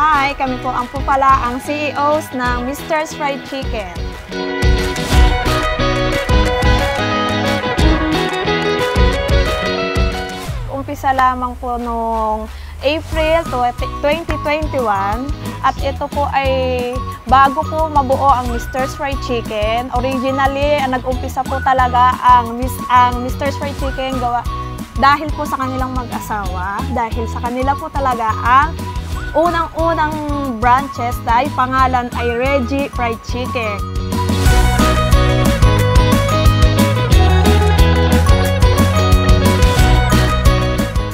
Hi! Kami po ang pala ang CEOs ng Mr. Fried Chicken. Umpisa lamang po noong April 2021 at ito po ay bago po mabuo ang Mr. Fried Chicken. Originally, nag-umpisa po talaga ang Mr. Fried Chicken dahil po sa kanilang mag-asawa, dahil sa kanila po talaga ang unang-unang branches dahil pangalan ay Reggie Fried Chicken.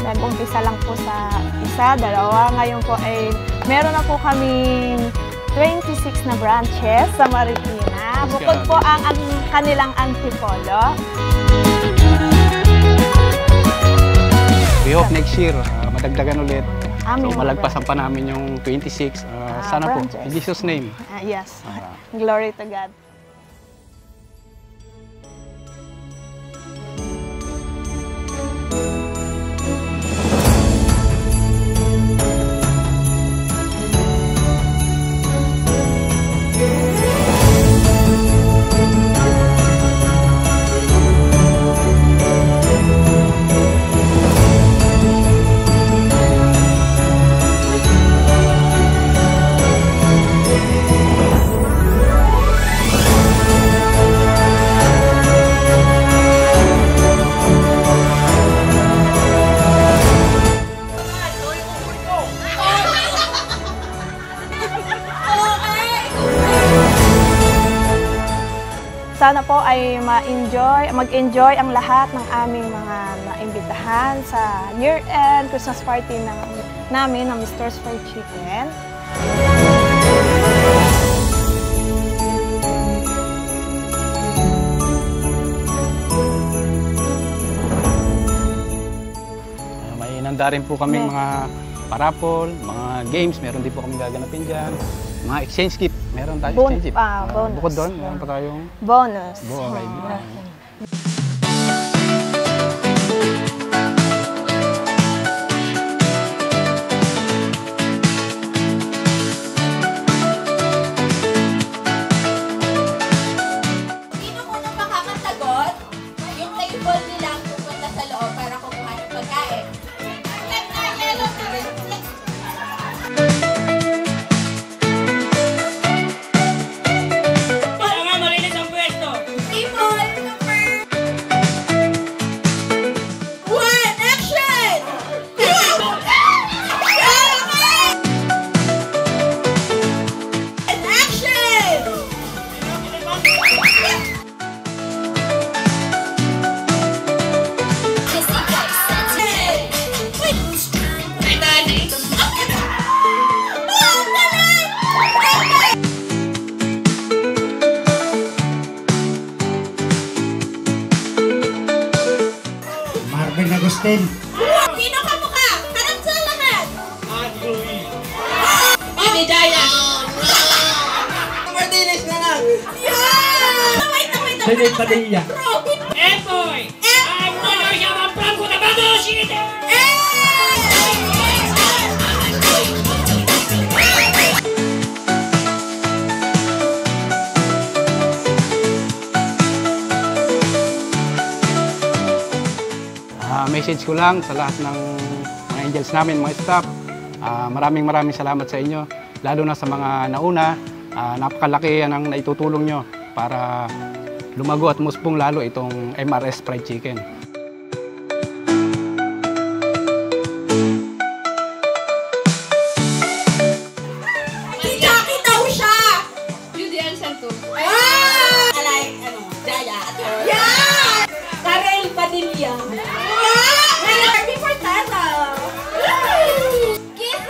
Nag-umpisa lang po sa isa, dalawa. Ngayon po ay meron na po kaming 26 na branches sa Marikina. Bukod po ang kanilang Antipolo. We hope next year, madagdagan ulit. So, malagpasan pa namin yung 26. Sana branches po, in Jesus' name. Yes. Glory to God. Sana po ay mag-enjoy ang lahat ng aming mga naimbitahan sa year-end Christmas party namin ng Mr. Fried Chicken. May inanda rin po kami mga parapol, mga games, meron din po kami gaganapin dyan. Mga exchange gift, meron tayo exchange gift. Bonus. Bukod doon, meron pa tayong bonus. Sino munang makakasagot? Yung table nila pupunta sa loob para kumuha ng pagkain. Agustin. Sino ka mukha? Harap sa lahat! Joey. Hindi, Jaya. Martinez na lang. Yeah! Wait. Philip Padilla. Emboy! I'm not your Franco na Badoshite! Message ko lang sa lahat ng mga angels namin, mga staff. Maraming salamat sa inyo. Lalo na sa mga nauna, napakalaki ang naitutulong nyo para lumago at muspong lalo itong MRS Fried Chicken. Jackie daw siya! Julian Santos. Jaya. Yeah! Karel Padilla. Before Tata. Kiss!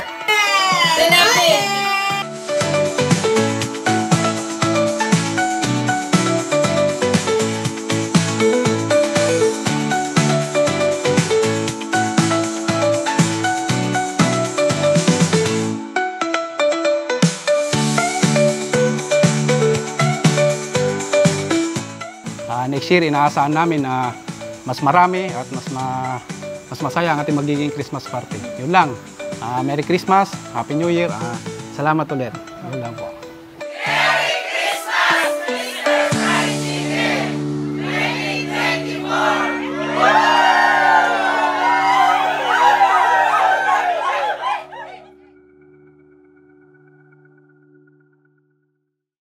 Next year, inaasahan namin na mas marami at mas masaya ang ating magiging Christmas party. Yun lang. Merry Christmas, Happy New Year. Salamat ulit. Yun lang po.